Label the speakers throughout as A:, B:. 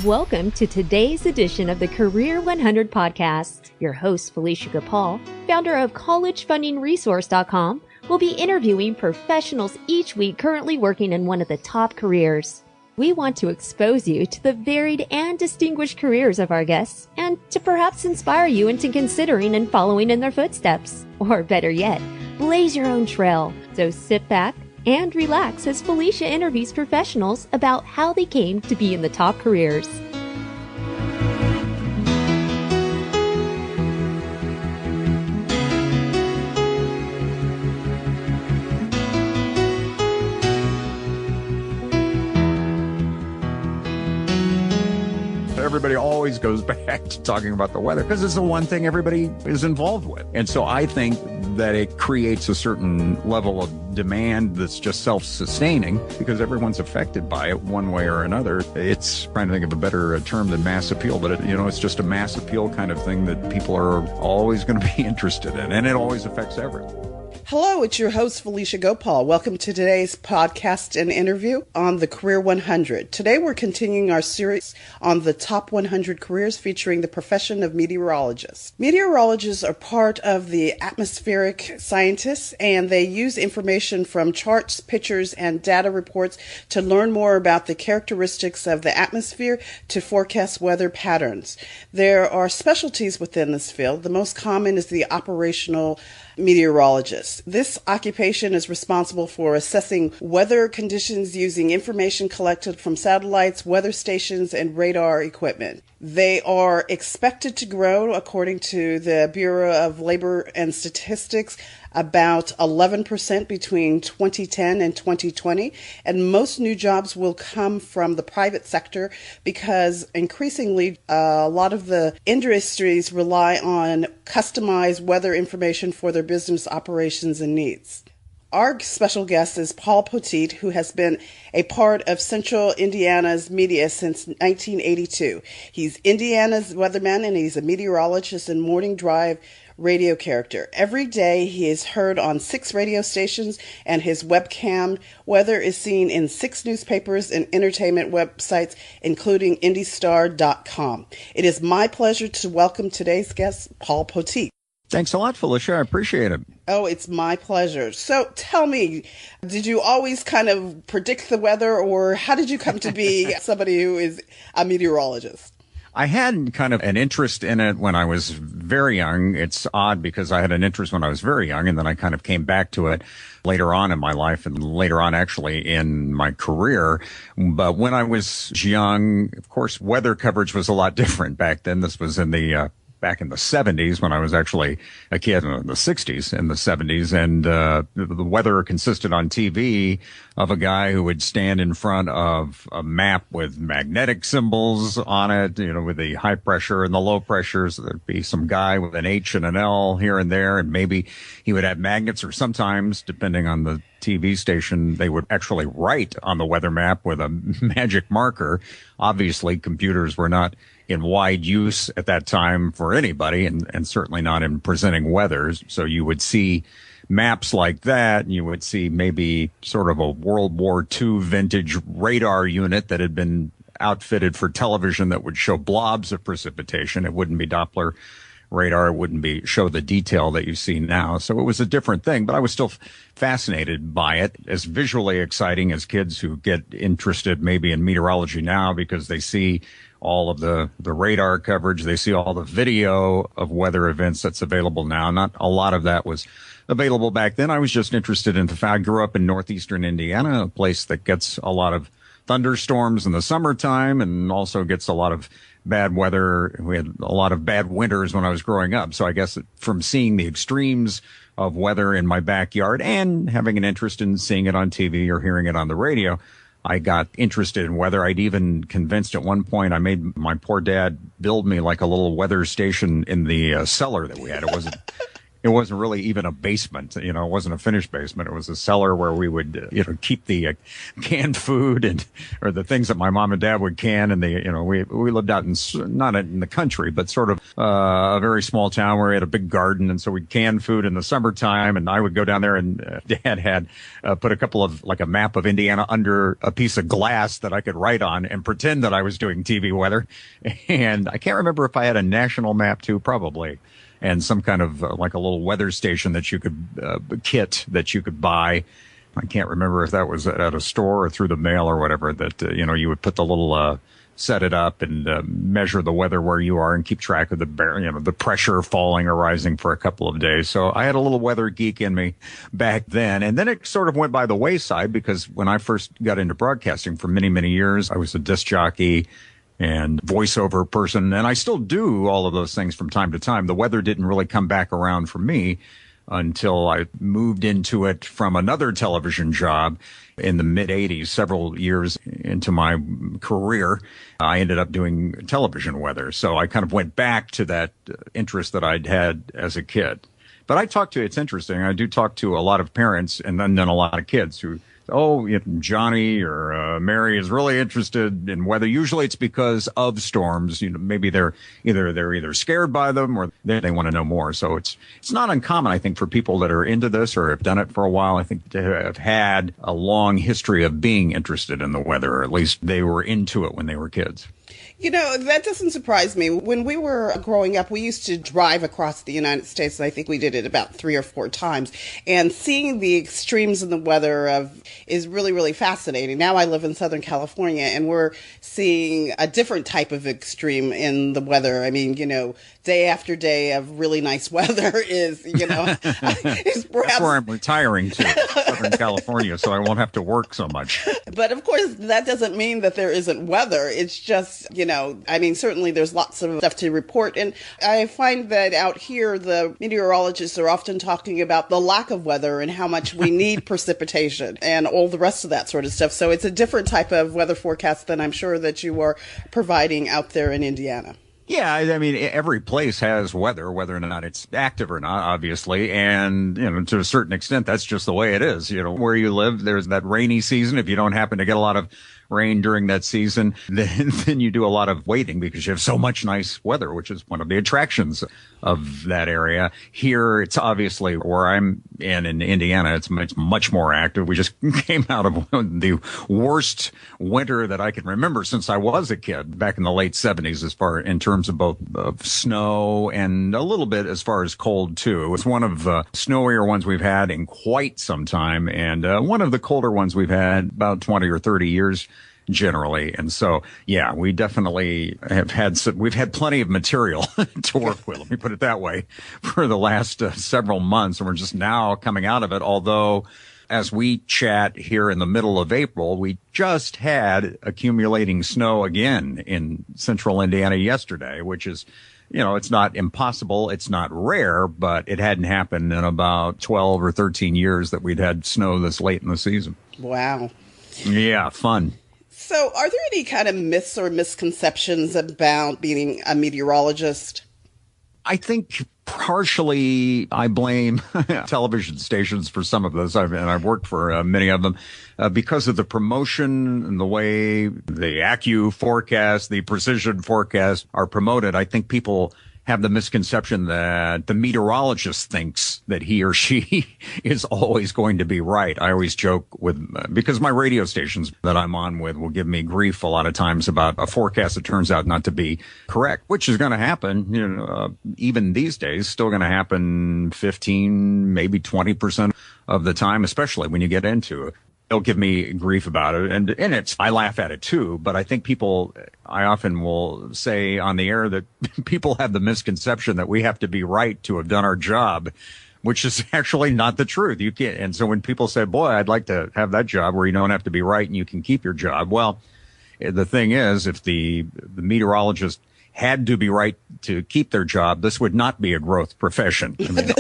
A: Welcome to today's edition of the Career 100 podcast. Your host, Felicia Gopal, founder of collegefundingresource.com, will be interviewing professionals each week currently working in one of the top careers. We want to expose you to the varied and distinguished careers of our guests and to perhaps inspire you into considering and following in their footsteps. Or better yet, blaze your own trail. So sit back and relax as Felicia interviews professionals about how they came to be in the top careers.
B: Everybody always goes back to talking about the weather because it's the one thing everybody is involved with. And so I think that it creates a certain level of demand that's just self-sustaining because everyone's affected by it one way or another. It's trying to think of a better term than mass appeal, but it's just a mass appeal kind of thing that people are always going to be interested in, and it always affects everyone.
C: Hello, it's your host, Felicia Gopal. Welcome to today's podcast and interview on the Career 100. Today, we're continuing our series on the top 100 careers featuring the profession of meteorologist. Meteorologists are part of the atmospheric scientists, and they use information from charts, pictures, and data reports to learn more about the characteristics of the atmosphere to forecast weather patterns. There are specialties within this field. The most common is the operational meteorologist. This occupation is responsible for assessing weather conditions using information collected from satellites, weather stations, and radar equipment. They are expected to grow, according to the Bureau of Labor and Statistics, about 11% between 2010 and 2020. And most new jobs will come from the private sector because increasingly a lot of the industries rely on customized weather information for their business operations and needs. Our special guest is Paul Poteet, who has been a part of Central Indiana's media since 1982. He's Indiana's weatherman, and he's a meteorologist and morning drive radio character. Every day he is heard on 6 radio stations, and his webcam weather is seen in 6 newspapers and entertainment websites, including IndyStar.com. It is my pleasure to welcome today's guest, Paul Poteet.
B: Thanks a lot, Felicia. I appreciate it.
C: Oh, it's my pleasure. So tell me, did you always kind of predict the weather, or how did you come to be somebody who is a meteorologist?
B: I had kind of an interest in it when I was very young. It's odd because I had an interest when I was very young, and then I kind of came back to it later on in my life and later on actually in my career. But when I was young, of course, weather coverage was a lot different back then. This was in the back in the 70s when I was actually a kid, in the 60s and the 70s. And the weather consisted on TV of a guy who would stand in front of a map with magnetic symbols on it, with the high pressure and the low pressure. So there'd be some guy with an H and an L here and there. And maybe he would have magnets, or sometimes, depending on the TV station, they would actually write on the weather map with a magic marker. Obviously, computers were not in wide use at that time for anybody, and certainly not in presenting weathers. So you would see maps like that, and you would see maybe sort of a World War II vintage radar unit that had been outfitted for television that would show blobs of precipitation. It wouldn't be Doppler radar. It wouldn't show the detail that you see now. So it was a different thing, but I was still fascinated by it. As visually exciting as kids who get interested maybe in meteorology now because they see all of the radar coverage. They see all the video of weather events that's available now. Not a lot of that was available back then. I was just interested in the fact I grew up in northeastern Indiana, a place that gets a lot of thunderstorms in the summertime and also gets a lot of bad weather. We had a lot of bad winters when I was growing up. So I guess from seeing the extremes of weather in my backyard and having an interest in seeing it on TV or hearing it on the radio, I got interested in weather. I'd even convinced at one point I made my poor dad build me like a little weather station in the cellar that we had. It it wasn't really even a basement. It wasn't a finished basement. It was a cellar where we would, keep the canned food or the things that my mom and dad would can. And we lived out not in the country, but sort of a very small town where we had a big garden. And so we'd can food in the summertime. And I would go down there, and Dad had put a couple of, like, a map of Indiana under a piece of glass that I could write on and pretend that I was doing TV weather. And I can't remember if I had a national map too, probably. And some kind of like a little weather station that you could kit that you could buy. I can't remember if that was at a store or through the mail or whatever, that you would put the little set it up and measure the weather where you are and keep track of the pressure falling or rising for a couple of days. So I had a little weather geek in me back then. And then it sort of went by the wayside, because when I first got into broadcasting for many, many years, I was a disc jockey and voiceover person, and I still do all of those things from time to time. The weather didn't really come back around for me until I moved into it from another television job in the mid-'80s, several years into my career. I ended up doing television weather. So I kind of went back to that interest that I'd had as a kid. But it's interesting, I do talk to a lot of parents and then a lot of kids who, Johnny or Mary is really interested in weather. Usually it's because of storms. Maybe they're either scared by them or they want to know more. So it's not uncommon, I think, for people that are into this or have done it for a while, I think, to have had a long history of being interested in the weather, or at least they were into it when they were kids.
C: That doesn't surprise me. When we were growing up, we used to drive across the United States, and I think we did it about 3 or 4 times. And seeing the extremes in the weather is really, really fascinating. Now I live in Southern California, and we're seeing a different type of extreme in the weather. I mean, day after day of really nice weather is perhaps...
B: That's where I'm retiring to, Southern California, so I won't have to work so much.
C: But of course, that doesn't mean that there isn't weather. It's just, certainly there's lots of stuff to report. And I find that out here, the meteorologists are often talking about the lack of weather and how much we need precipitation and all the rest of that sort of stuff. So it's a different type of weather forecast than I'm sure that you are providing out there in Indiana.
B: Yeah, I mean, every place has weather, whether or not it's active or not, obviously. And, to a certain extent, that's just the way it is. Where you live, there's that rainy season. If you don't happen to get a lot of rain during that season, then you do a lot of waiting because you have so much nice weather, which is one of the attractions of that area. Here, it's obviously where I'm in Indiana, it's much more active. We just came out of the worst winter that I can remember since I was a kid, back in the late 70s, in terms of both snow and a little bit as far as cold too. It's one of the snowier ones we've had in quite some time, and one of the colder ones we've had about 20 or 30 years generally. And so, yeah, we definitely we've had plenty of material to work with, let me put it that way, for the last several months. And we're just now coming out of it. Although, as we chat here in the middle of April, we just had accumulating snow again in central Indiana yesterday, which is, it's not impossible. It's not rare, but it hadn't happened in about 12 or 13 years that we'd had snow this late in the season.
C: Wow.
B: Yeah, fun.
C: So are there any kind of myths or misconceptions about being a meteorologist?
B: I think partially I blame television stations for some of this, and I've worked for many of them, because of the promotion and the way the AccuWeather forecast, the precision forecast are promoted. I think people have the misconception that the meteorologist thinks that he or she is always going to be right. I always joke because my radio stations that I'm on with will give me grief a lot of times about a forecast that turns out not to be correct, which is going to happen, even these days, still going to happen 15, maybe 20% of the time, especially when you get into it. They'll give me grief about it. And I laugh at it too, but I think I often will say on the air that people have the misconception that we have to be right to have done our job, which is actually not the truth. You can't. And so when people say, boy, I'd like to have that job where you don't have to be right and you can keep your job. Well, the thing is, if the meteorologist had to be right to keep their job, this would not be a growth profession. I mean,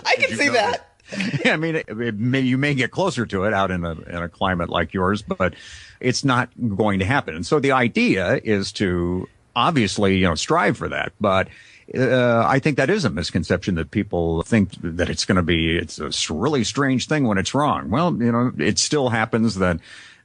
C: I can see that.
B: I mean, you may get closer to it out in a climate like yours, but it's not going to happen. And so the idea is to obviously, strive for that. But I think that is a misconception, that people think that it's a really strange thing when it's wrong. Well, it still happens that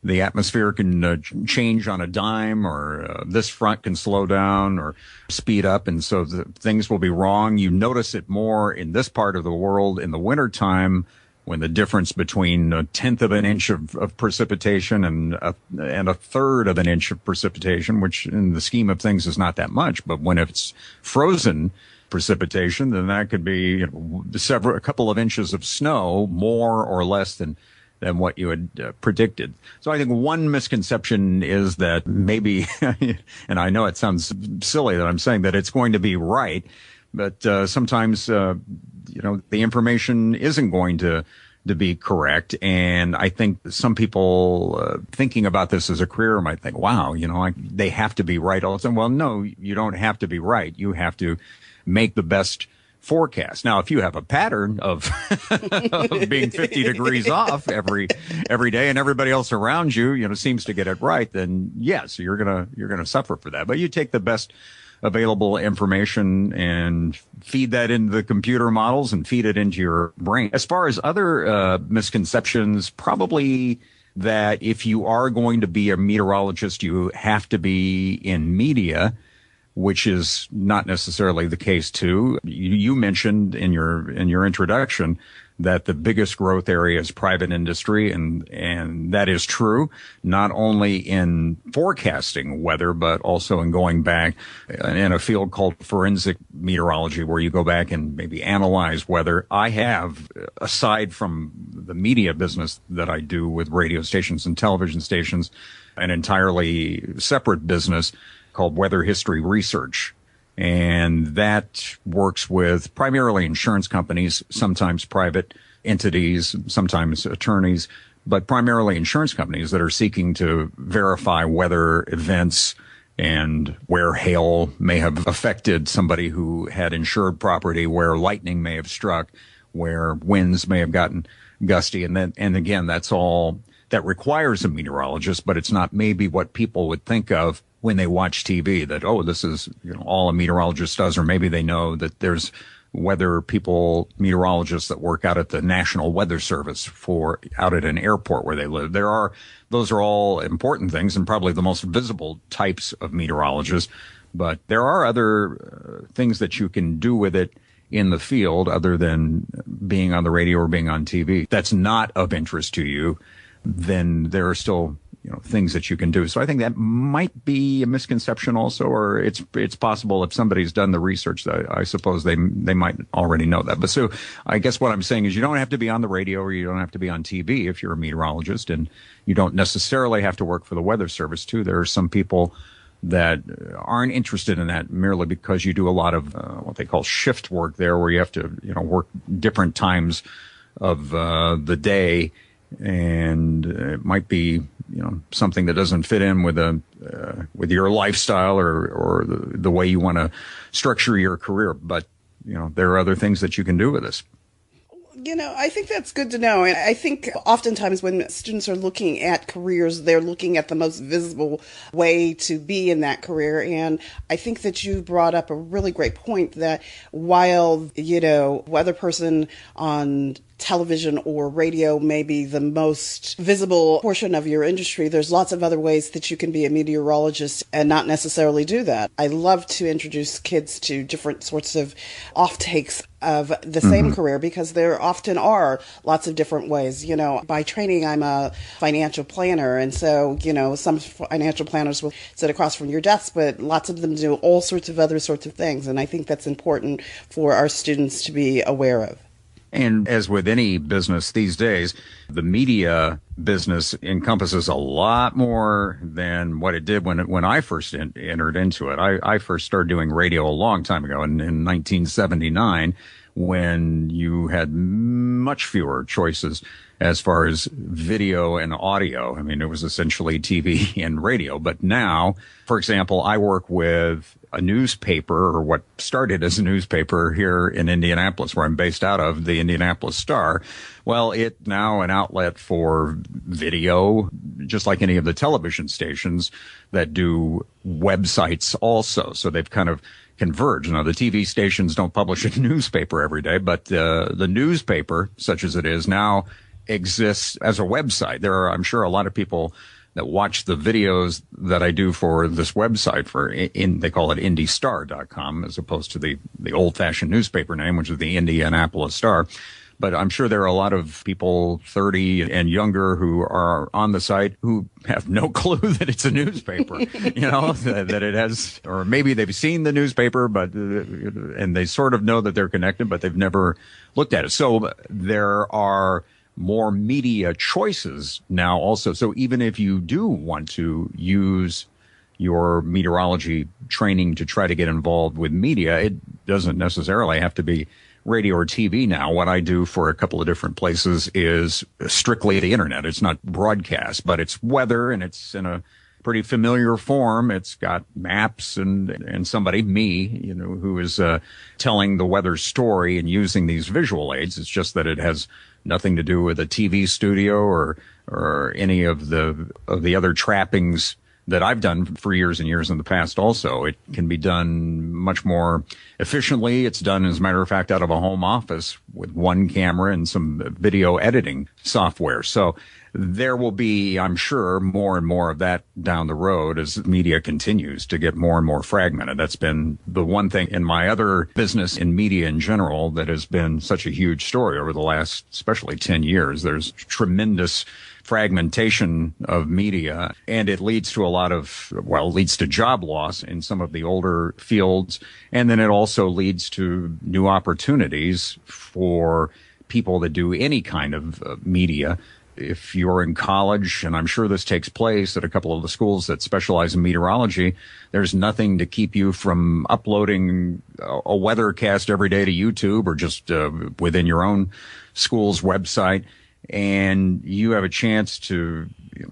B: the atmosphere can change on a dime, or this front can slow down or speed up, and so things will be wrong. You notice it more in this part of the world in the wintertime, when the difference between a tenth of an inch of precipitation and a third of an inch of precipitation, which in the scheme of things is not that much, but when it's frozen precipitation, then that could be a couple of inches of snow, more or less than what you had predicted. So I think one misconception is that maybe, and I know it sounds silly that I'm saying that it's going to be right, but sometimes, the information isn't going to be correct. And I think some people thinking about this as a career might think, wow, they have to be right all the time. Well, no, you don't have to be right. You have to make the best forecast. Now, if you have a pattern of, of being 50 degrees off every day, and everybody else around you, seems to get it right, then yes, you're gonna suffer for that. But you take the best available information and feed that into the computer models and feed it into your brain. As far as other misconceptions, probably that if you are going to be a meteorologist, you have to be in media, which is not necessarily the case too. You mentioned in your introduction that the biggest growth area is private industry, and that is true, not only in forecasting weather, but also in going back in a field called forensic meteorology, where you go back and maybe analyze weather. I have, aside from the media business that I do with radio stations and television stations, an entirely separate business called Weather History Research. And that works with primarily insurance companies, sometimes private entities, sometimes attorneys, but primarily insurance companies that are seeking to verify weather events and where hail may have affected somebody who had insured property, where lightning may have struck, where winds may have gotten gusty. And again, that's all that requires a meteorologist, but it's not maybe what people would think of when they watch TV, that, oh, this is all a meteorologist does, or maybe they know that there's meteorologists that work out at the National Weather Service out at an airport where they live. Those are all important things and probably the most visible types of meteorologists, but there are other things that you can do with it in the field other than being on the radio or being on TV. That's not of interest to you, then there are still things that you can do. So I think that might be a misconception also, or it's possible if somebody's done the research, I suppose they might already know that. But so I guess what I'm saying is you don't have to be on the radio or you don't have to be on TV if you're a meteorologist, and you don't necessarily have to work for the Weather Service too. There are some people that aren't interested in that merely because you do a lot of what they call shift work there, where you have to work different times of the day, and it might be something that doesn't fit in with your lifestyle or the way you want to structure your career. But there are other things that you can do with this.
C: I think that's good to know. And I think oftentimes when students are looking at careers, they're looking at the most visible way to be in that career. And I think that you brought up a really great point that while, weather person on television or radio may be the most visible portion of your industry, there's lots of other ways that you can be a meteorologist and not necessarily do that. I love to introduce kids to different sorts of off-takes of the same career, because there often are lots of different ways. By training, I'm a financial planner. And so, some financial planners will sit across from your desk, but lots of them do all sorts of other sorts of things. And I think that's important for our students to be aware of.
B: And as with any business these days, the media business encompasses a lot more than what it did when I first entered into it. I first started doing radio a long time ago in 1979, when you had much fewer choices as far as video and audio. I mean, it was essentially TV and radio. But now, for example, I work with a newspaper, or what started as a newspaper here in Indianapolis, where I'm based out of, the Indianapolis Star. Well, it's now an outlet for video, just like any of the television stations that do websites also. So they've kind of converge. Now, the TV stations don't publish a newspaper every day, but the newspaper, such as it is now, exists as a website. There are, I'm sure, a lot of people that watch the videos that I do for this website they call it IndyStar.com as opposed to the old-fashioned newspaper name, which is the Indianapolis Star. But I'm sure there are a lot of people 30 and younger who are on the site who have no clue that it's a newspaper, that it has, or maybe they've seen the newspaper, and they sort of know that they're connected, but they've never looked at it. So there are more media choices now also. So even if you do want to use your meteorology training to try to get involved with media, it doesn't necessarily have to be radio or TV now. What I do for a couple of different places is strictly the internet. It's not broadcast, but it's weather, and it's in a pretty familiar form. It's got maps and somebody, me, who is telling the weather story and using these visual aids. It's just that it has nothing to do with a TV studio or any of the other trappings that I've done for years and years in the past also. It can be done much more efficiently. It's done, as a matter of fact, out of a home office with one camera and some video editing software. So there will be, I'm sure, more and more of that down the road as media continues to get more and more fragmented. That's been the one thing in my other business in media in general that has been such a huge story over the last, especially 10 years. There's tremendous fragmentation of media, and it leads to leads to job loss in some of the older fields. And then it also leads to new opportunities for people that do any kind of media. If you're in college, and I'm sure this takes place at a couple of the schools that specialize in meteorology, there's nothing to keep you from uploading a weathercast every day to YouTube or just within your own school's website. And you have a chance to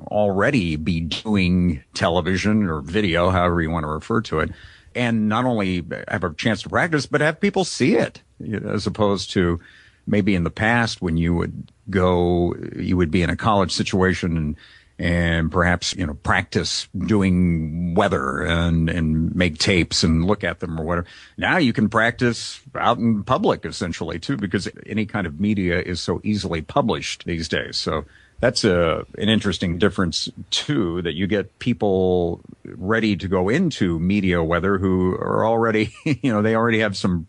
B: already be doing television or video, however you want to refer to it, and not only have a chance to practice, but have people see it, as opposed to maybe in the past when you would be in a college situation and perhaps, practice doing weather and make tapes and look at them or whatever. Now you can practice out in public essentially too, because any kind of media is so easily published these days. So that's an interesting difference too, that you get people ready to go into media weather who are already, they already have some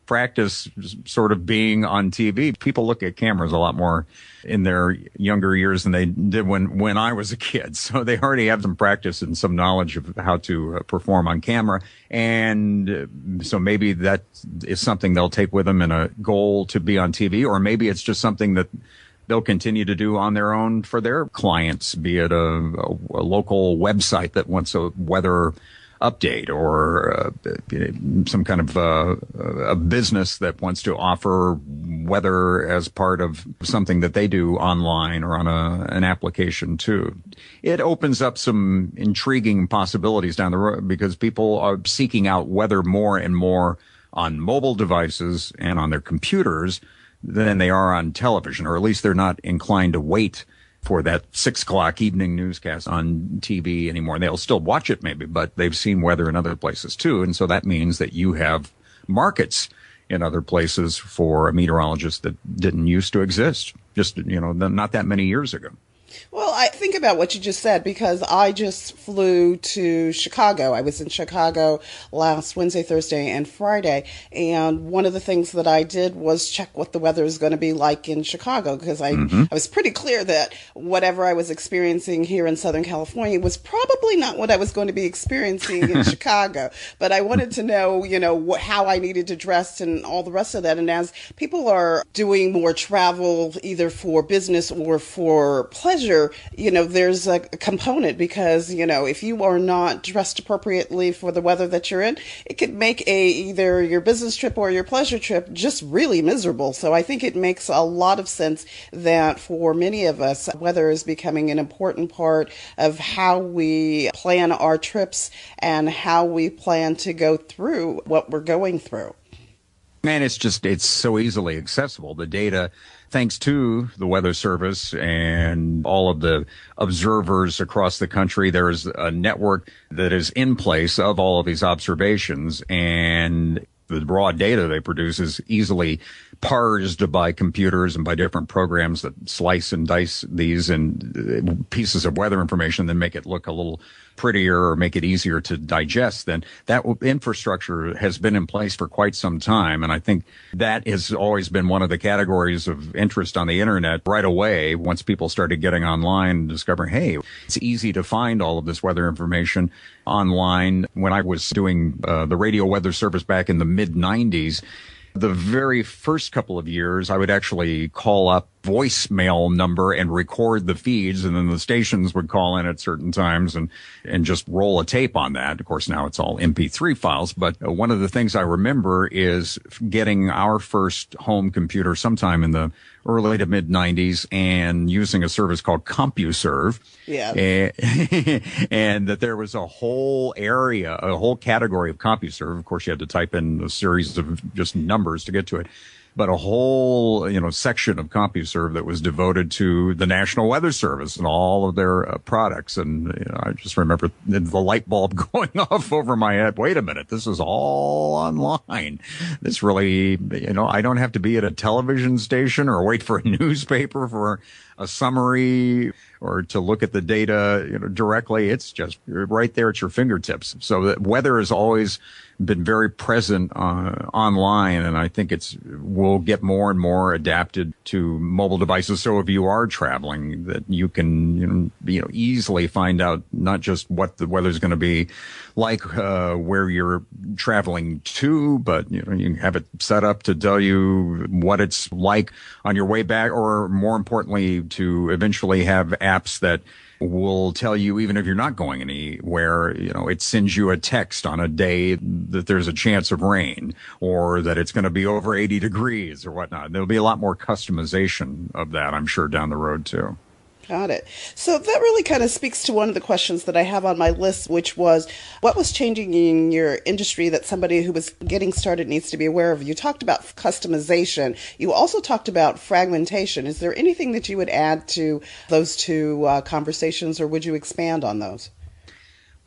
B: practice sort of being on TV. People look at cameras a lot more in their younger years than they did when I was a kid. So they already have some practice and some knowledge of how to perform on camera. And so maybe that is something they'll take with them in a goal to be on TV, or maybe it's just something that they'll continue to do on their own for their clients, be it a local website that wants a weather update, or some kind of a business that wants to offer weather as part of something that they do online or on an application too. It opens up some intriguing possibilities down the road, because people are seeking out weather more and more on mobile devices and on their computers than they are on television, or at least they're not inclined to wait for that 6 o'clock evening newscast on TV anymore. They'll still watch it maybe, but they've seen weather in other places too. And so that means that you have markets in other places for a meteorologist that didn't used to exist just, not that many years ago.
C: Well, I think about what you just said, because I just flew to Chicago. I was in Chicago last Wednesday, Thursday, and Friday. And one of the things that I did was check what the weather is going to be like in Chicago, because I was pretty clear that whatever I was experiencing here in Southern California was probably not what I was going to be experiencing in Chicago. But I wanted to know, how I needed to dress and all the rest of that. And as people are doing more travel, either for business or for pleasure, there's a component, because, if you are not dressed appropriately for the weather that you're in, it could make either your business trip or your pleasure trip just really miserable. So I think it makes a lot of sense that for many of us, weather is becoming an important part of how we plan our trips and how we plan to go through what we're going through.
B: And it's so easily accessible. The data thanks to the Weather Service and all of the observers across the country, there is a network that is in place of all of these observations, and the raw data they produce is easily parsed by computers and by different programs that slice and dice these and pieces of weather information, then make it look a little prettier or make it easier to digest. Then that infrastructure has been in place for quite some time. And I think that has always been one of the categories of interest on the internet right away. Once people started getting online and discovering, hey, it's easy to find all of this weather information online. When I was doing the radio weather service back in the mid-90s, the very first couple of years, I would actually call up voicemail number and record the feeds, and then the stations would call in at certain times and just roll a tape on that. Of course, now it's all MP3 files. But one of the things I remember is getting our first home computer sometime in the early to mid 90s and using a service called CompuServe.
C: Yeah.
B: And that there was a whole area, a whole category of CompuServe. Of course, you had to type in a series of just numbers to get to it. But a whole, section of CompuServe that was devoted to the National Weather Service and all of their products. And I just remember the light bulb going off over my head. Wait a minute, this is all online. This really, I don't have to be at a television station or wait for a newspaper for a summary or to look at the data, directly. It's just right there at your fingertips. So the weather has always been very present online, and I think will get more and more adapted to mobile devices. So if you are traveling, that you can easily find out not just what the weather's going to be like where you're traveling to, but you can have it set up to tell you what it's like on your way back, or more importantly, to eventually have apps that will tell you, even if you're not going anywhere, it sends you a text on a day that there's a chance of rain or that it's going to be over 80 degrees or whatnot. There'll be a lot more customization of that, I'm sure, down the road too.
C: Got it. So that really kind of speaks to one of the questions that I have on my list, which was, what was changing in your industry that somebody who was getting started needs to be aware of? You talked about customization. You also talked about fragmentation. Is there anything that you would add to those two conversations, or would you expand on those?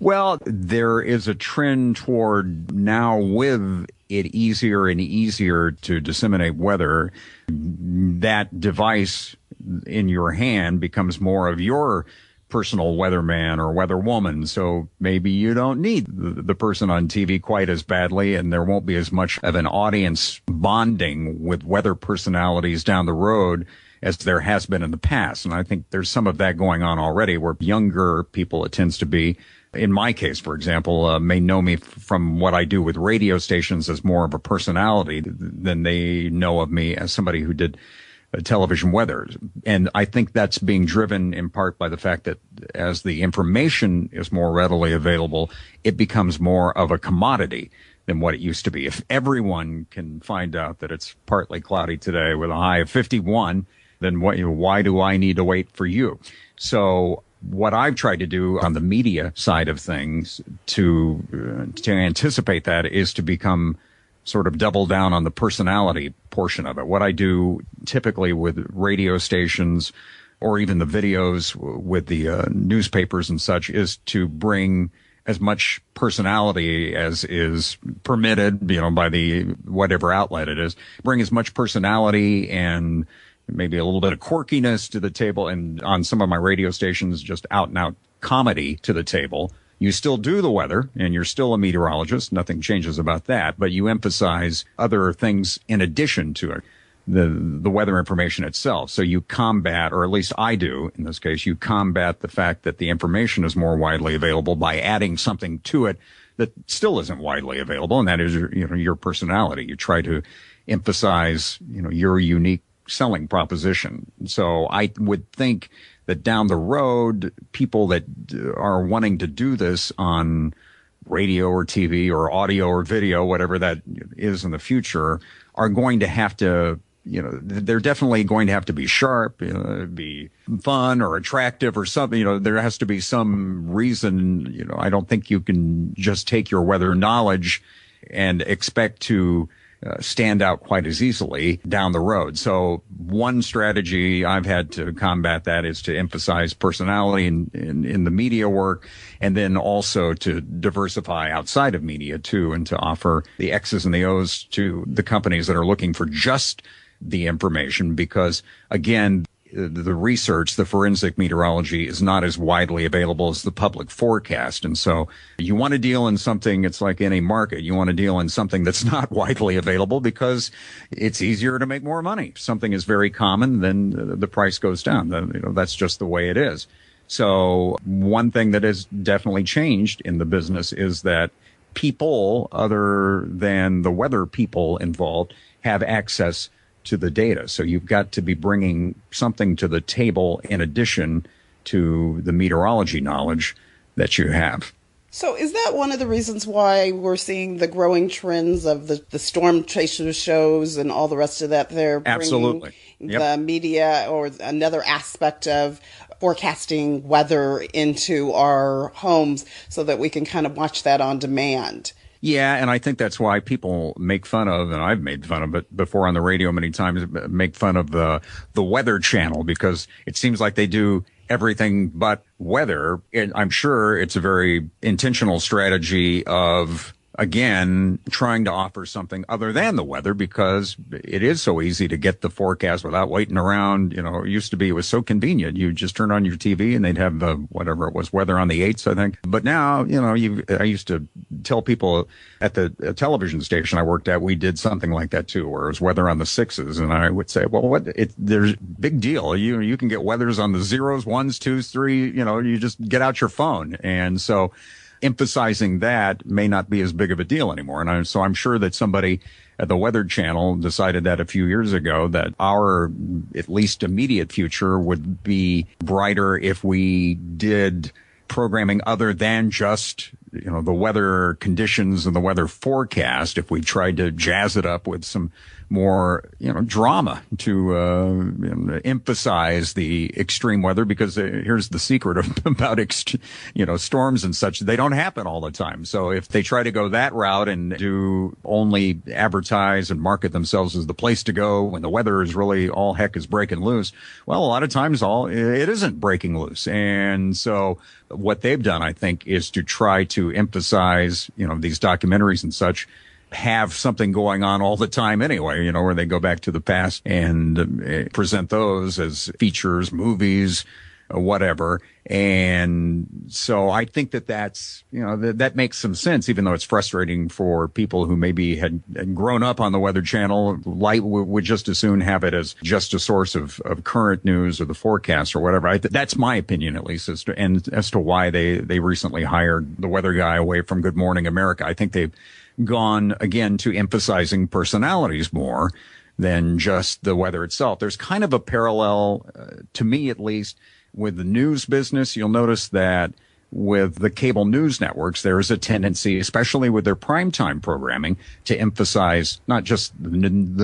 B: Well, there is a trend toward now, with it easier and easier to disseminate weather, that device in your hand becomes more of your personal weatherman or weatherwoman. So maybe you don't need the person on TV quite as badly, and there won't be as much of an audience bonding with weather personalities down the road as there has been in the past. And I think there's some of that going on already, where younger people, it tends to be, in my case, for example, may know me from what I do with radio stations as more of a personality than they know of me as somebody who did television weather. And I think that's being driven in part by the fact that as the information is more readily available, it becomes more of a commodity than what it used to be. If everyone can find out that it's partly cloudy today with a high of 51, then why do I need to wait for you? So what I've tried to do on the media side of things to anticipate that is to become sort of double down on the personality portion of it. What I do typically with radio stations or even the videos with the newspapers and such is to bring as much personality as is permitted, by the whatever outlet it is, bring as much personality and maybe a little bit of quirkiness to the table, and on some of my radio stations, just out and out comedy to the table. You still do the weather, and you're still a meteorologist. Nothing changes about that, but you emphasize other things in addition to it, the weather information itself. So you combat, or at least I do in this case, you combat the fact that the information is more widely available by adding something to it that still isn't widely available, and that is your personality. You try to emphasize your unique selling proposition. So I would think that down the road, people that are wanting to do this on radio or TV or audio or video, whatever that is in the future, are going to have to, they're definitely going to have to be sharp, be fun or attractive or something. There has to be some reason. I don't think you can just take your weather knowledge and expect to stand out quite as easily down the road. So one strategy I've had to combat that is to emphasize personality in the media work, and then also to diversify outside of media too, and to offer the X's and the O's to the companies that are looking for just the information, because again, the research, the forensic meteorology is not as widely available as the public forecast. And so you want to deal in something, it's like any market, you want to deal in something that's not widely available because it's easier to make more money. If something is very common, then the price goes down. That's just the way it is. So one thing that has definitely changed in the business is that people other than the weather people involved have access to the data. So you've got to be bringing something to the table in addition to the meteorology knowledge that you have.
C: So is that one of the reasons why we're seeing the growing trends of the storm chaser shows and all the rest of that? They're bringing
B: Absolutely. Yep.
C: the media or another aspect of forecasting weather into our homes so that we can kind of watch that on demand.
B: Yeah, and I think that's why people make fun of, and I've made fun of it before on the radio many times, make fun of the Weather Channel, because it seems like they do everything but weather. I'm sure it's a very intentional strategy of, again, trying to offer something other than the weather, because it is so easy to get the forecast without waiting around. It used to be, it was so convenient. You just turn on your TV and they'd have the, whatever it was, weather on the 8s, I think. But now, I used to tell people at the television station I worked at, we did something like that too, where it was weather on the 6s. And I would say, well, there's big deal. You can get weathers on the 0s, 1s, 2s, 3, you just get out your phone. And so emphasizing that may not be as big of a deal anymore. And so I'm sure that somebody at the Weather Channel decided that a few years ago, that our at least immediate future would be brighter if we did programming other than just, the weather conditions and the weather forecast. If we tried to jazz it up with some more, drama to emphasize the extreme weather, because here's the secret about storms and such. They don't happen all the time. So if they try to go that route and do only advertise and market themselves as the place to go when the weather is really all heck is breaking loose, well, a lot of times it isn't breaking loose. And so what they've done, I think, is to try to emphasize, these documentaries and such have something going on all the time anyway, where they go back to the past and present those as features, movies, whatever. And so I think that's, that makes some sense, even though it's frustrating for people who maybe had grown up on the Weather Channel. Would just as soon have it as just a source of current news or the forecast or whatever. That's my opinion, at least, as to why they recently hired the weather guy away from Good Morning America. I think they've gone again to emphasizing personalities more than just the weather itself. There's kind of a parallel, to me at least, with the news business. You'll notice that with the cable news networks, there is a tendency, especially with their primetime programming, to emphasize not just the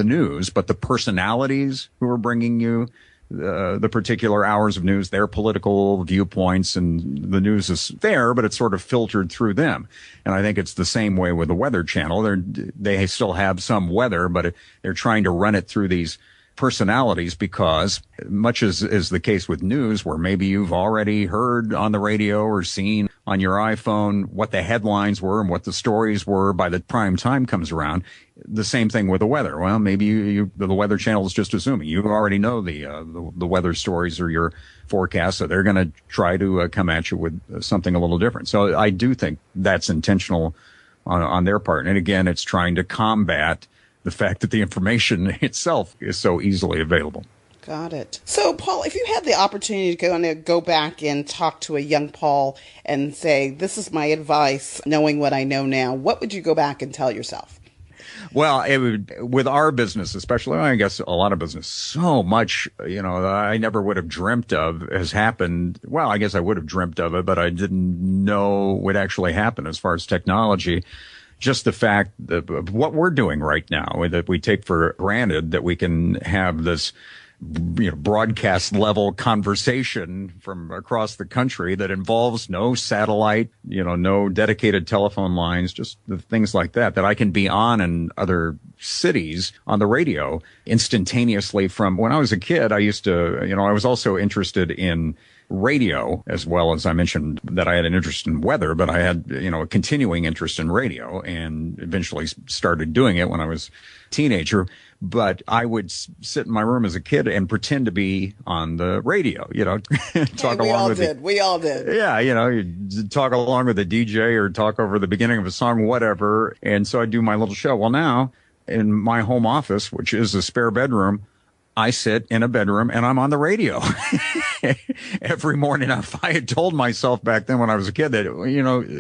B: news, but the personalities who are bringing you the particular hours of news, their political viewpoints, and the news is there, but it's sort of filtered through them. And I think it's the same way with the Weather Channel. They still have some weather, but they're trying to run it through these personalities, because much as is the case with news, where maybe you've already heard on the radio or seen on your iPhone what the headlines were and what the stories were by the prime time comes around. The same thing with the weather. Well, maybe the Weather Channel is just assuming you already know the weather stories or your forecast, so they're going to try to come at you with something a little different. So I do think that's intentional on their part. And again, it's trying to combat the fact that the information itself is so easily available.
C: Got it. So, Paul, if you had the opportunity to go back and talk to a young Paul and say, this is my advice, knowing what I know now, what would you go back and tell yourself?
B: Well, with our business, especially, I guess a lot of business, so much, I never would have dreamt of has happened. Well, I guess I would have dreamt of it, but I didn't know would actually happen as far as technology. Just the fact that what we're doing right now, that we take for granted, that we can have this broadcast level conversation from across the country that involves no satellite, no dedicated telephone lines, just the things like that I can be on in other cities on the radio instantaneously. From when I was a kid, I used to, I was also interested in radio, as well as I mentioned that I had an interest in weather, but I had, a continuing interest in radio, and eventually started doing it when I was a teenager. But I would sit in my room as a kid and pretend to be on the radio, talk along with
C: We all did.
B: Yeah, you talk along with the DJ or talk over the beginning of a song, whatever. And so I do my little show. Well, now in my home office, which is a spare bedroom, I sit in a bedroom and I'm on the radio every morning. If I had told myself back then when I was a kid that,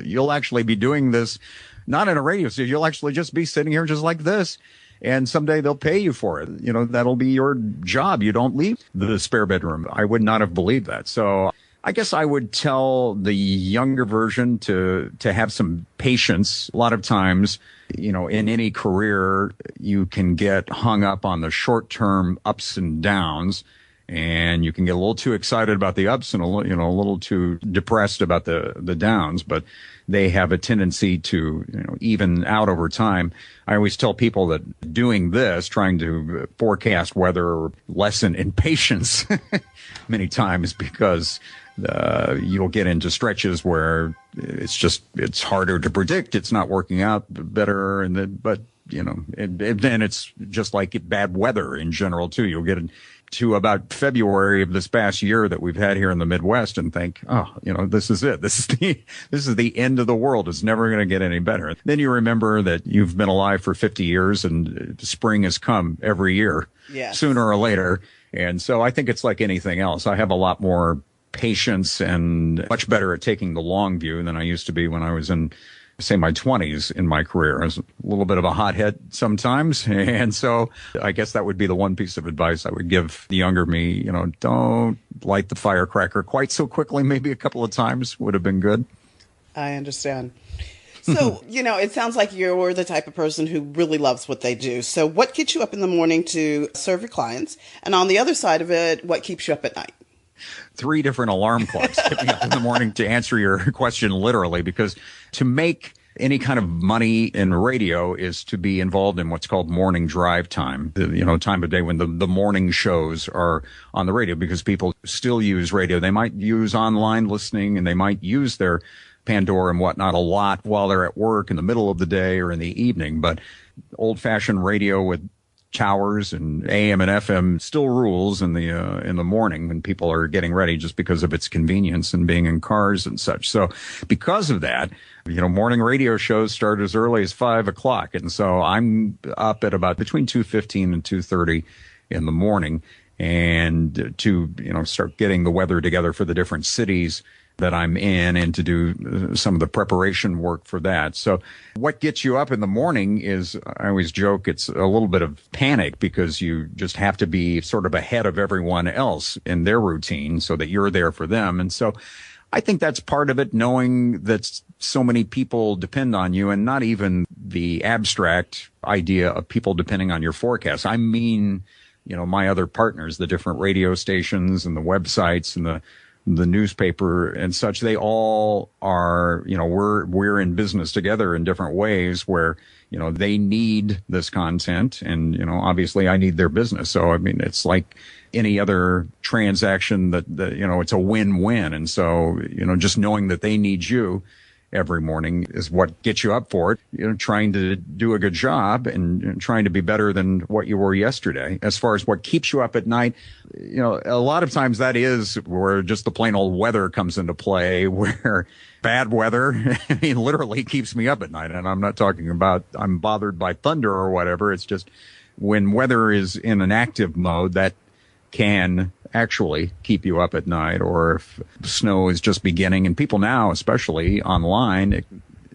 B: you'll actually be doing this, not in a radio station, you'll actually just be sitting here just like this. And someday they'll pay you for it. That'll be your job. You don't leave the spare bedroom. I would not have believed that. So I guess I would tell the younger version to have some patience. A lot of times, in any career, you can get hung up on the short-term ups and downs, and you can get a little too excited about the ups and a little too depressed about the downs. But they have a tendency to even out over time. I always tell people that doing this, trying to forecast weather, lessen in patience many times, because you'll get into stretches where it's harder to predict. It's not working out better. But then it's just like bad weather in general too. You'll get to about February of this past year that we've had here in the Midwest and think, this is it. This is the end of the world. It's never going to get any better. Then you remember that you've been alive for 50 years and spring has come every year, sooner or later. And so I think it's like anything else. I have a lot more patience and much better at taking the long view than I used to be when I was in, say, my 20s in my career. I was a little bit of a hothead sometimes. And so I guess that would be the one piece of advice I would give the younger me. Don't light the firecracker quite so quickly. Maybe a couple of times would have been good.
C: I understand. So, it sounds like you're the type of person who really loves what they do. So what gets you up in the morning to serve your clients? And on the other side of it, what keeps you up at night?
B: 3 different alarm clocks get me up in the morning to answer your question literally, because to make any kind of money in radio is to be involved in what's called morning drive time, time of day when the morning shows are on the radio, because people still use radio. They might use online listening and they might use their Pandora and whatnot a lot while they're at work in the middle of the day or in the evening. But old-fashioned radio with towers and AM and FM still rules in the morning when people are getting ready, just because of its convenience and being in cars and such. So because of that, morning radio shows start as early as 5 o'clock. And so I'm up at about between 2:15 and 2:30 in the morning, and to, start getting the weather together for the different cities that I'm in and to do some of the preparation work for that. So what gets you up in the morning is, I always joke, it's a little bit of panic, because you just have to be sort of ahead of everyone else in their routine so that you're there for them. And so I think that's part of it, knowing that so many people depend on you, and not even the abstract idea of people depending on your forecast. I mean, my other partners, the different radio stations and the websites and the newspaper and such, they all are, we're in business together in different ways where, they need this content, and, obviously I need their business. So, I mean, it's like any other transaction that it's a win-win. And so, just knowing that they need you every morning is what gets you up for it, trying to do a good job and trying to be better than what you were yesterday. As far as what keeps you up at night, a lot of times that is where just the plain old weather comes into play, where bad weather, literally keeps me up at night. And I'm not talking about I'm bothered by thunder or whatever. It's just when weather is in an active mode, that can actually keep you up at night, or if snow is just beginning. And people now, especially online,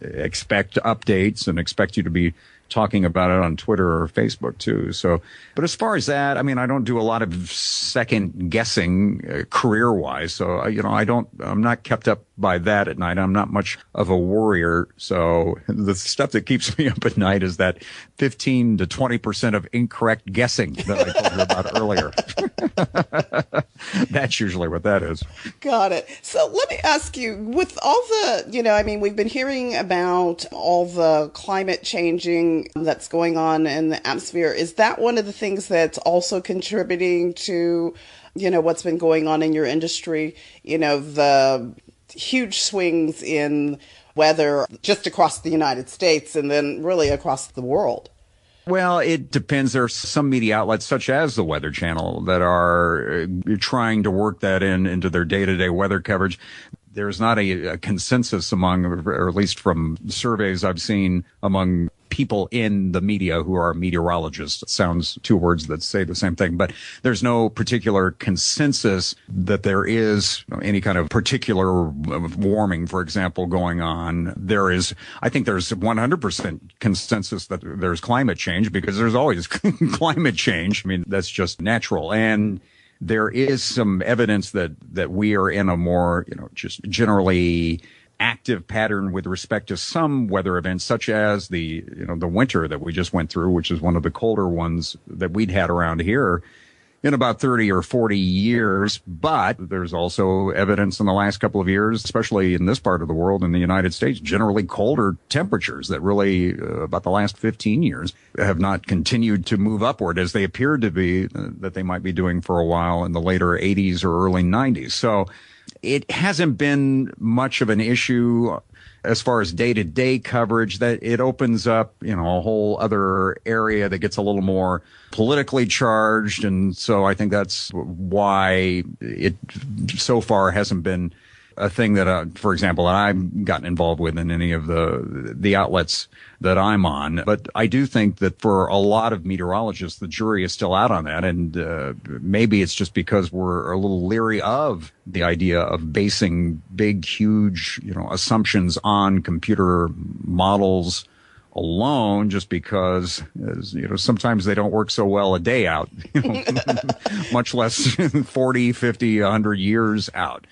B: expect updates and expect you to be talking about it on Twitter or Facebook too. So, but as far as that, I don't do a lot of second guessing career wise. So, I'm not kept up by that at night. I'm not much of a worrier. So the stuff that keeps me up at night is that 15 to 20% of incorrect guessing that I told you about earlier. That's usually what that is.
C: Got it. So let me ask you, with all the, we've been hearing about all the climate changing that's going on in the atmosphere. Is that one of the things that's also contributing to, what's been going on in your industry? The huge swings in weather just across the United States and then really across the world.
B: Well, it depends. There are some media outlets, such as the Weather Channel, that are trying to work that into their day-to-day weather coverage. There's not a consensus among, or at least from surveys I've seen, among people in the media who are meteorologists. It sounds two words that say the same thing, but there's no particular consensus that there is any kind of particular warming, for example, going on. I think there's 100% consensus that there's climate change, because there's always climate change. I mean, that's just natural. And there is some evidence that we are in a more, just generally active pattern with respect to some weather events, such as the winter that we just went through, which is one of the colder ones that we'd had around here in about 30 or 40 years. But there's also evidence in the last couple of years, especially in this part of the world, in the United States, generally colder temperatures that really, about the last 15 years, have not continued to move upward as they appeared to be, that they might be doing for a while in the later 80s or early 90s. So it hasn't been much of an issue as far as day-to-day coverage. That it opens up, a whole other area that gets a little more politically charged. And so I think that's why it so far hasn't been a thing that, for example, I've gotten involved with in any of the outlets that I'm on. But I do think that for a lot of meteorologists, the jury is still out on that. And maybe it's just because we're a little leery of the idea of basing big, huge, assumptions on computer models alone, just because, sometimes they don't work so well a day out, much less 40, 50, 100 years out.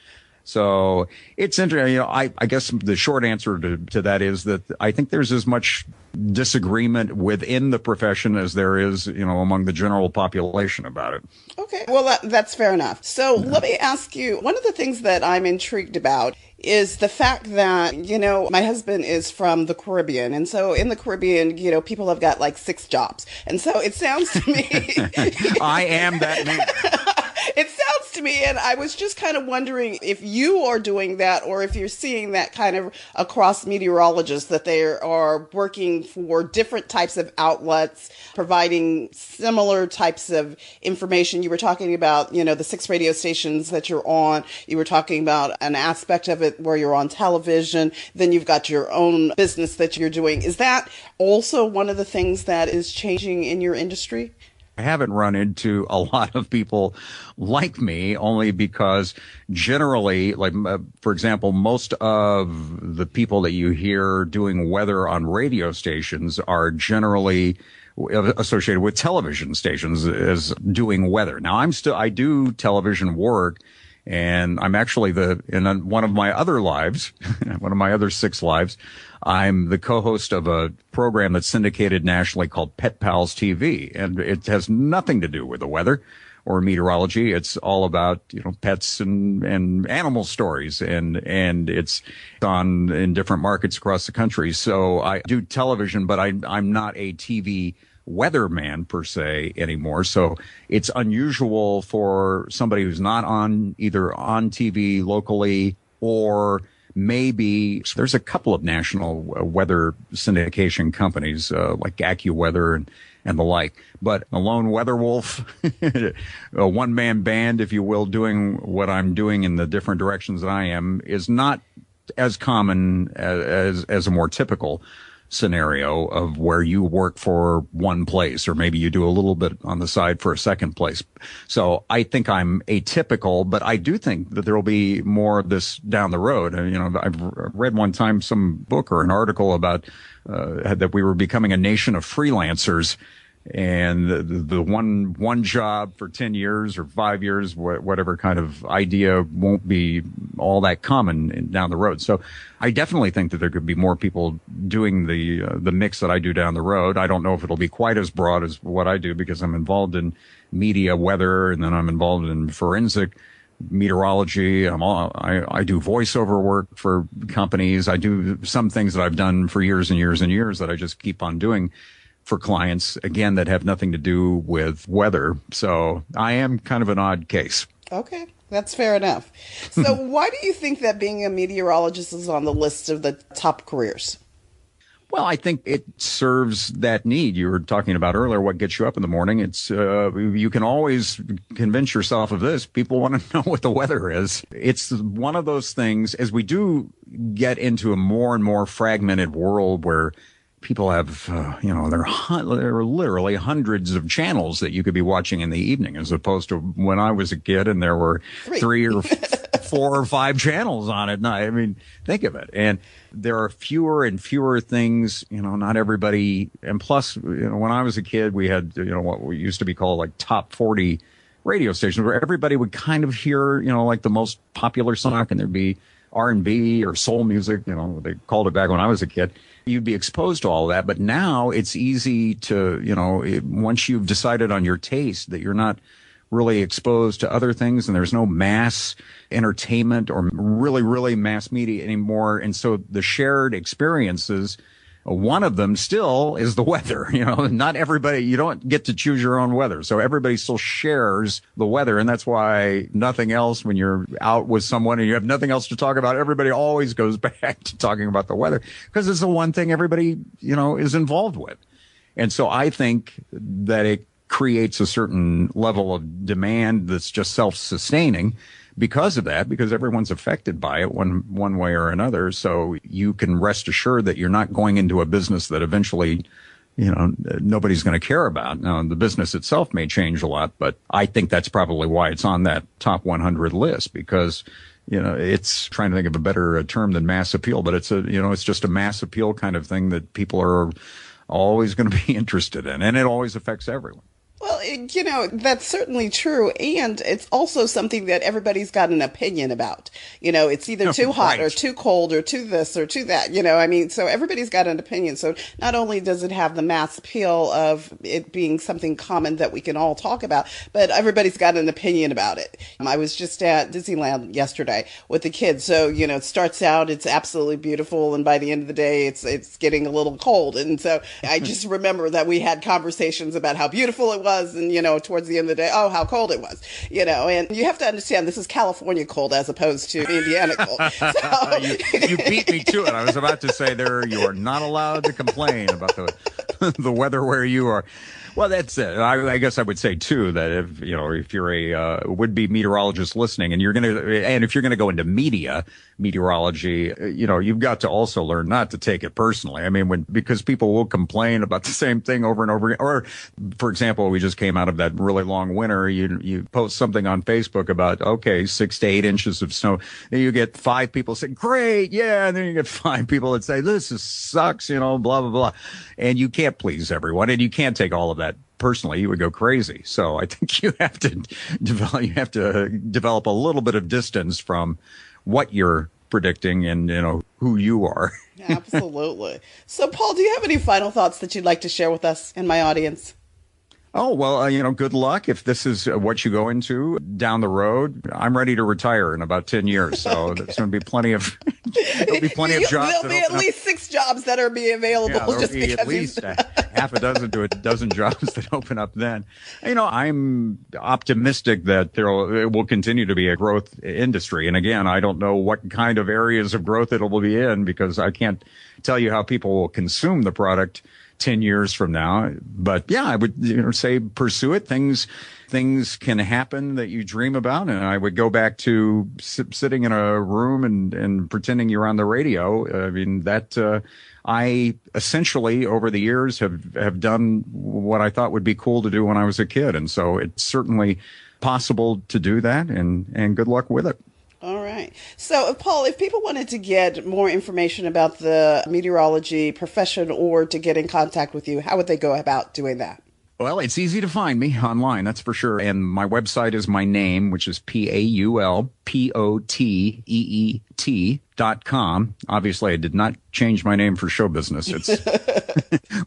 B: So it's interesting. I guess the short answer to that is that I think there's as much disagreement within the profession as there is, among the general population about it.
C: Okay. Well, that's fair enough. So let me ask you, one of the things that I'm intrigued about is the fact that, my husband is from the Caribbean. And so in the Caribbean, people have got like 6 jobs. And so it sounds to me.
B: I am that man.
C: It sounds to me, and I was just kind of wondering if you are doing that, or if you're seeing that kind of across meteorologists, that they are working for different types of outlets, providing similar types of information. You were talking about, the 6 radio stations that you're on. You were talking about an aspect of it where you're on television. Then you've got your own business that you're doing. Is that also one of the things that is changing in your industry?
B: I haven't run into a lot of people like me, only because generally, like, for example, most of the people that you hear doing weather on radio stations are generally associated with television stations as doing weather. Now, I do television work, and I'm actually in one of my other lives, one of my other 6 lives, I'm the co-host of a program that's syndicated nationally called Pet Pals TV. And it has nothing to do with the weather or meteorology. It's all about, pets and animal stories. And it's on in different markets across the country. So I do television, but I'm not a TV weatherman per se anymore. So it's unusual for somebody who's not either on TV locally, or maybe there's a couple of national weather syndication companies like AccuWeather and the like. But a lone weather wolf, a one-man band, if you will, doing what I'm doing in the different directions that I am, is not as common as a more typical scenario of where you work for one place, or maybe you do a little bit on the side for a second place. So I think I'm atypical, but I do think that there will be more of this down the road. I've read one time some book or an article about that we were becoming a nation of freelancers, And the one job for 10 years or 5 years, whatever kind of idea, won't be all that common down the road. So I definitely think that there could be more people doing the mix that I do down the road. I don't know if it'll be quite as broad as what I do because I'm involved in media, weather, and then I'm involved in forensic meteorology. I do voiceover work for companies. I do some things that I've done for years and years and years that I just keep on doing for clients, again, that have nothing to do with weather. So I am kind of an odd case.
C: Okay, that's fair enough. So why do you think that being a meteorologist is on the list of the top careers?
B: Well, I think it serves that need. You were talking about earlier what gets you up in the morning. It's you can always convince yourself of this. People want to know what the weather is. It's one of those things, as we do get into a more and more fragmented world where people have, there are literally hundreds of channels that you could be watching in the evening, as opposed to when I was a kid and there were three or four or five channels on at night. I mean, think of it. And there are fewer and fewer things, not everybody. And plus, when I was a kid, we had, what we used to be called like top 40 radio stations where everybody would kind of hear, like the most popular song, and there'd be R&B or soul music, they called it back when I was a kid. You'd be exposed to all of that. But now it's easy to, once you've decided on your taste, that you're not really exposed to other things, and there's no mass entertainment or really mass media anymore. And so the shared experiences, one of them still is the weather. Not everybody, you don't get to choose your own weather. So everybody still shares the weather. And that's why nothing else, when you're out with someone and you have nothing else to talk about, everybody always goes back to talking about the weather because it's the one thing everybody, is involved with. And so I think that it creates a certain level of demand that's just self-sustaining because of that, because everyone's affected by it one way or another. So you can rest assured that you're not going into a business that eventually, nobody's going to care about. Now, the business itself may change a lot, but I think that's probably why it's on that top 100 list, because, it's trying to think of a better term than mass appeal, but it's it's just a mass appeal kind of thing that people are always going to be interested in, and it always affects everyone.
C: Well, that's certainly true. And it's also something that everybody's got an opinion about. It's either too hot or too cold or too this or too that, so everybody's got an opinion. So not only does it have the mass appeal of it being something common that we can all talk about, but everybody's got an opinion about it. I was just at Disneyland yesterday with the kids. So, it starts out, it's absolutely beautiful. And by the end of the day, it's getting a little cold. And so I just remember that we had conversations about how beautiful it was. And, towards the end of the day, oh, how cold it was, and you have to understand this is California cold as opposed to Indiana cold. So.
B: You beat me to it. I was about to say you are not allowed to complain about the weather where you are. Well, that's it. I guess I would say too that if you're a would-be meteorologist listening, and if you're gonna go into meteorology, you've got to also learn not to take it personally. I mean, because people will complain about the same thing over and over again. Or, for example, we just came out of that really long winter. You post something on Facebook about 6 to 8 inches of snow, and you get 5 people say, "Great, yeah," and then you get 5 people that say, "This sucks," blah blah blah, and you can't please everyone, and you can't take all of that personally. You would go crazy. So I think you have to develop a little bit of distance from what you're predicting and who you are.
C: Absolutely. So Paul, do you have any final thoughts that you'd like to share with us and my audience?
B: Oh, well, good luck. If this is what you go into down the road, I'm ready to retire in about 10 years. So there's going to be plenty of, there'll be plenty of jobs.
C: There'll be at least 6 jobs that are available.
B: Yeah, there'll be at least half a dozen to a dozen jobs that open up then. I'm optimistic that it will continue to be a growth industry. And again, I don't know what kind of areas of growth it'll be in, because I can't tell you how people will consume the product 10 years from now. But yeah, I would say pursue it. Things can happen that you dream about. And I would go back to sitting in a room and pretending you're on the radio. I mean, I essentially over the years have done what I thought would be cool to do when I was a kid. And so it's certainly possible to do that, and good luck with it.
C: All right. So, Paul, if people wanted to get more information about the meteorology profession or to get in contact with you, how would they go about doing that?
B: Well, it's easy to find me online, that's for sure. And my website is my name, which is PaulPoteet.com. Obviously, I did not change my name for show business. It's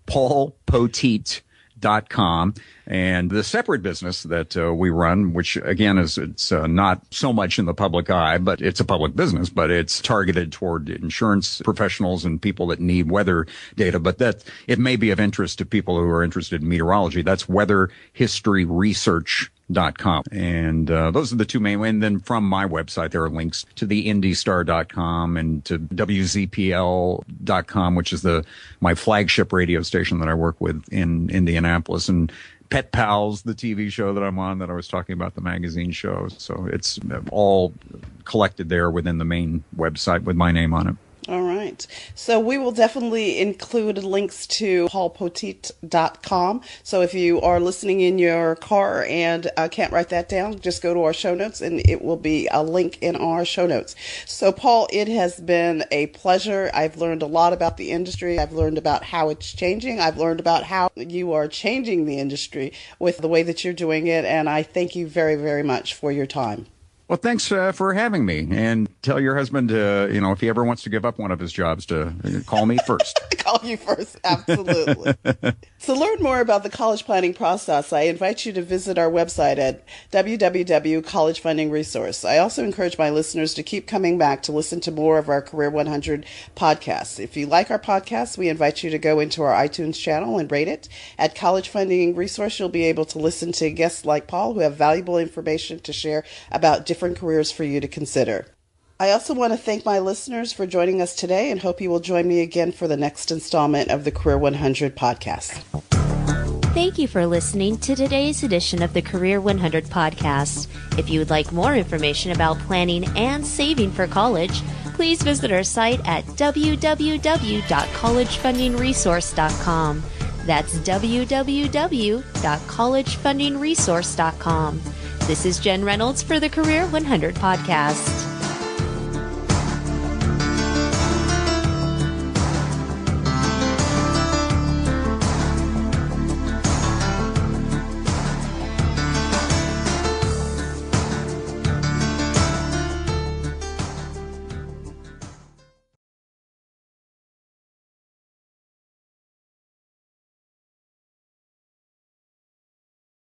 B: PaulPoteet.com. And the separate business that we run, which again it's not so much in the public eye, but it's a public business, but it's targeted toward insurance professionals and people that need weather data. But that it may be of interest to people who are interested in meteorology. That's weatherhistoryresearch.com. And those are the two main. And then from my website, there are links to the IndyStar.com and to WZPL.com, which is my flagship radio station that I work with in Indianapolis, and Pet Pals, the TV show that I'm on that I was talking about, the magazine show. So it's all collected there within the main website with my name on it.
C: All right. So we will definitely include links to paulpoteet.com. So if you are listening in your car and can't write that down, just go to our show notes and it will be a link in our show notes. So Paul, it has been a pleasure. I've learned a lot about the industry. I've learned about how it's changing. I've learned about how you are changing the industry with the way that you're doing it. And I thank you very, very much for your time.
B: Well, thanks for having me, and tell your husband, if he ever wants to give up one of his jobs, to call me first.
C: Call you first, absolutely. To learn more about the college planning process, I invite you to visit our website at www.College Funding Resource. I also encourage my listeners to keep coming back to listen to more of our Career 100 podcasts. If you like our podcasts, we invite you to go into our iTunes channel and rate it. At College Funding Resource, you'll be able to listen to guests like Paul who have valuable information to share about different careers for you to consider. I also want to thank my listeners for joining us today and hope you will join me again for the next installment of the Career 100 podcast.
A: Thank you for listening to today's edition of the Career 100 podcast. If you would like more information about planning and saving for college, please visit our site at www.collegefundingresource.com. That's www.collegefundingresource.com. This is Jen Reynolds for the Career 100 podcast.